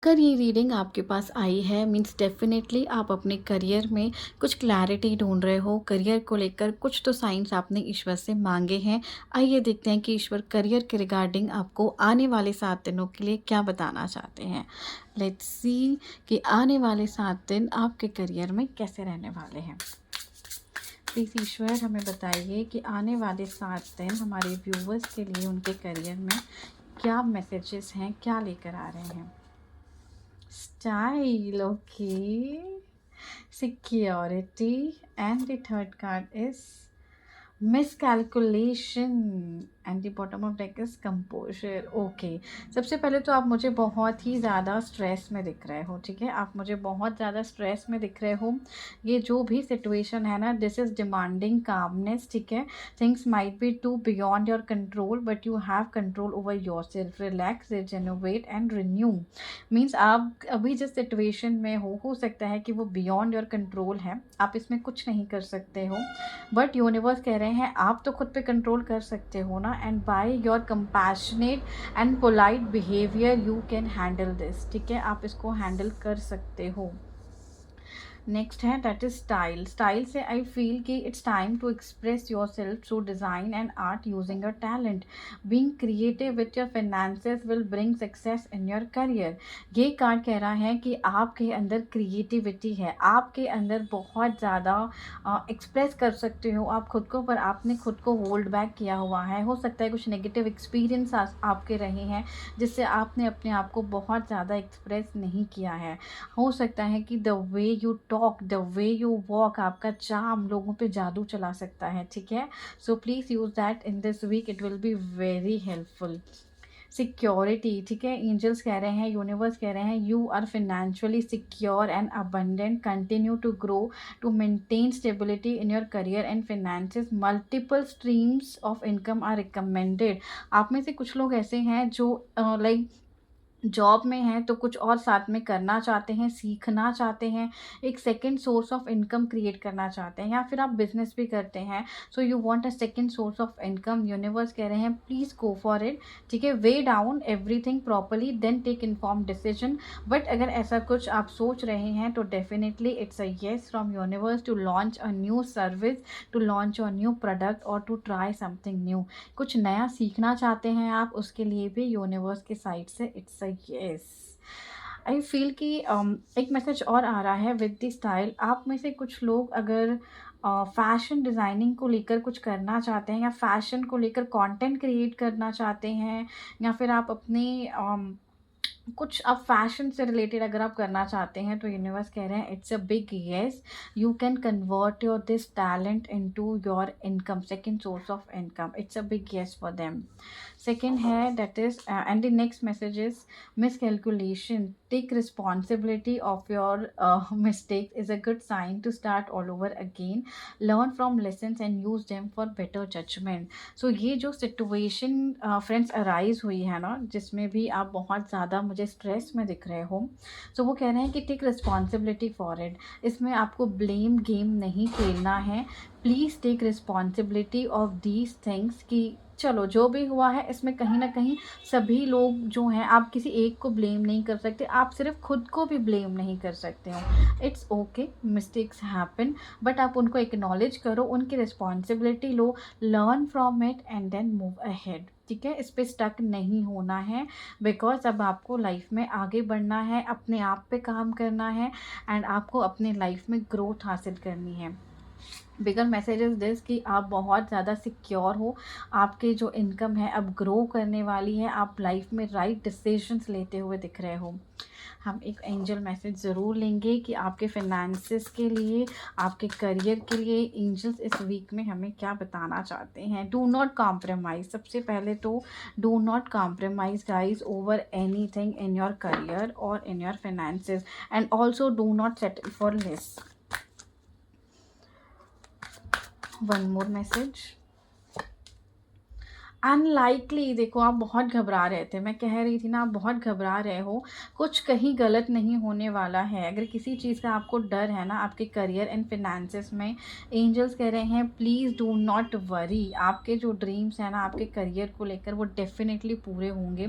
अगर ये रीडिंग आपके पास आई है मीन्स डेफिनेटली आप अपने करियर में कुछ क्लैरिटी ढूंढ रहे हो। करियर को लेकर कुछ तो साइंस आपने ईश्वर से मांगे हैं। आइए देखते हैं कि ईश्वर करियर के रिगार्डिंग आपको आने वाले 7 दिनों के लिए क्या बताना चाहते हैं। लेट्स सी कि आने वाले 7 दिन आपके करियर में कैसे रहने वाले हैं। प्लीज़ ईश्वर हमें बताइए कि आने वाले 7 दिन हमारे व्यूवर्स के लिए उनके करियर में क्या मैसेजेस हैं, क्या लेकर आ रहे हैं। Style, okay. Security, and the third card is miscalculation and the bottom of deck is composer. Okay, सबसे पहले तो आप मुझे बहुत ही ज़्यादा स्ट्रेस में दिख रहे हो। ठीक है, आप मुझे बहुत ज़्यादा स्ट्रेस में दिख रहे हो। ये जो भी सिचुएशन है ना, दिस इज़ डिमांडिंग कामनेस। ठीक है, things might be too beyond your control but you have control over yourself. Relax, rejuvenate and renew. Means आप अभी जिस सिचुएशन में हो सकता है कि वो बियॉन्ड योर कंट्रोल है, आप इसमें कुछ नहीं कर सकते हो। बट यूनिवर्स कह रहे हैं आप तो खुद पे कंट्रोल कर सकते हो ना, and by your compassionate and polite behaviour you can handle this. ठीक है, आप इसको हैंडल कर सकते हो। नेक्स्ट है दैट इज स्टाइल। स्टाइल से आई फील कि it's time to express yourself through design and art using your talent. Being creative with your finances will bring success in your career. ये card कह रहा है कि आपके अंदर creativity है, आपके अंदर बहुत ज़्यादा एक्सप्रेस कर सकते हो आप खुद को, पर आपने खुद को होल्ड बैक किया हुआ है। हो सकता है कुछ नेगेटिव एक्सपीरियंस आपके रहे हैं जिससे आपने अपने आप को बहुत ज़्यादा एक्सप्रेस नहीं किया है। हो सकता है कि the way you talk, the way you walk, आपका चार्म लोगों पे जादू चला सकता है। ठीक है, so please use that in this week, it will be very helpful. Security, ठीक है, एंजल्स कह रहे हैं, यूनिवर्स कह रहे हैं you are financially secure and abundant. Continue to grow to maintain stability in your career and finances. Multiple streams of income are recommended. आप में से कुछ लोग ऐसे हैं जो लाइक जॉब में हैं तो कुछ और साथ में करना चाहते हैं, सीखना चाहते हैं, एक second source of income create करना चाहते हैं, या फिर आप बिजनेस भी करते हैं, so you want a second source of income. Universe कह रहे हैं प्लीज़ गो फॉर इट। ठीक है, weigh down everything properly then take inform decision. But अगर ऐसा कुछ आप सोच रहे हैं तो definitely it's a yes from universe to launch a new service, to launch a new product और टू ट्राई समथिंग न्यू। कुछ नया सीखना चाहते हैं आप, उसके लिए भी यूनिवर्स के साइड से it's a yes. I feel कि एक मैसेज और आ रहा है विद द स्टाइल। आप में से कुछ लोग अगर फैशन डिज़ाइनिंग को लेकर कुछ करना चाहते हैं, या फैशन को लेकर कंटेंट क्रिएट करना चाहते हैं, या फिर आप अपने कुछ अब फैशन से रिलेटेड अगर आप करना चाहते हैं, तो यूनिवर्स कह रहे हैं it's a big yes. You can convert your this talent into your income, second source of income. It's a big yes for them. Second है that is and the next message is miscalculation. Take responsibility of your mistake is a good sign to start all over again. Learn from lessons and use them for better judgement. So ये जो situation friends arise हुई है ना, जिसमें भी आप बहुत ज़्यादा मुझे स्ट्रेस में दिख रहे हो, सो वो कह रहे हैं कि टेक रिस्पॉन्सिबिलिटी फॉर इट। इसमें आपको ब्लेम गेम नहीं खेलना है। Please take responsibility of these things कि चलो जो भी हुआ है इसमें कहीं ना कहीं सभी लोग जो हैं, आप किसी एक को ब्लेम नहीं कर सकते, आप सिर्फ खुद को भी ब्लेम नहीं कर सकते हो। It's okay, mistakes happen, but आप उनको एक्नॉलेज करो, उनकी रिस्पॉन्सिबिलिटी लो, learn from it and then move ahead. ठीक है, इस पर स्टक नहीं होना है, बिकॉज अब आपको लाइफ में आगे बढ़ना है, अपने आप पे काम करना है, एंड आपको अपने लाइफ में ग्रोथ हासिल करनी है। बिगर मैसेज इज दिस कि आप बहुत ज़्यादा सिक्योर हो, आपकी जो इनकम है अब ग्रो करने वाली है, आप लाइफ में राइट डिसीजंस लेते हुए दिख रहे हो। हम एक एंजल मैसेज ज़रूर लेंगे कि आपके फाइनेंसिस के लिए, आपके करियर के लिए एंजल्स इस वीक में हमें क्या बताना चाहते हैं। Do not compromise. सबसे पहले तो do not compromise guys over anything in your career और in your finances, and also do not settle for less. One more message. Unlikely देखो आप बहुत घबरा रहे थे, मैं कह रही थी ना आप बहुत घबरा रहे हो, कुछ कहीं गलत नहीं होने वाला है। अगर किसी चीज़ का आपको डर है ना आपके करियर एंड फिनेंसेस में, एंजल्स कह रहे हैं प्लीज़ डू नॉट वरी। आपके जो ड्रीम्स हैं ना आपके करियर को लेकर वो डेफिनेटली पूरे होंगे।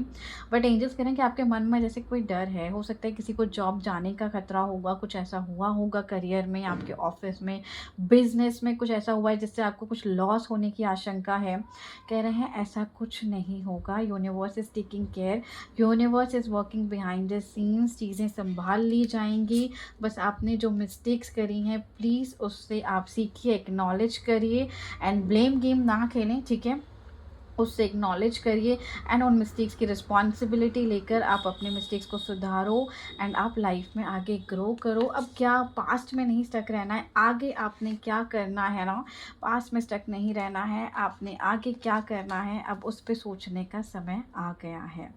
बट एंजल्स कह रहे हैं कि आपके मन में जैसे कोई डर है, हो सकता है किसी को जॉब जाने का खतरा होगा, कुछ ऐसा हुआ होगा करियर में, आपके ऑफिस में, बिजनेस में कुछ ऐसा हुआ है जिससे आपको कुछ लॉस होने की आशंका है। कह रहे हैं ऐसा कुछ नहीं होगा, universe is taking care, universe is working behind the scenes, चीज़ें संभाल ली जाएंगी। बस आपने जो मिस्टेक्स करी हैं प्लीज़ उससे आप सीखिए, एक्नॉलेज करिए एंड ब्लेम गेम ना खेलें, ठीक है। उससे एक्नॉलेज करिए एंड उन मिस्टेक्स की रिस्पॉन्सिबिलिटी लेकर आप अपने मिस्टेक्स को सुधारो एंड आप लाइफ में आगे ग्रो करो। अब क्या पास्ट में नहीं स्टक रहना है, आगे आपने क्या करना है ना, पास्ट में स्टक नहीं रहना है, आपने आगे क्या करना है अब उस पर सोचने का समय आ गया है।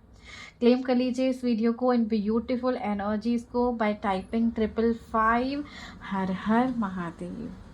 क्लेम कर लीजिए इस वीडियो को इन ब्यूटीफुल एनर्जीज को बाय टाइपिंग 555। हर हर महादेव।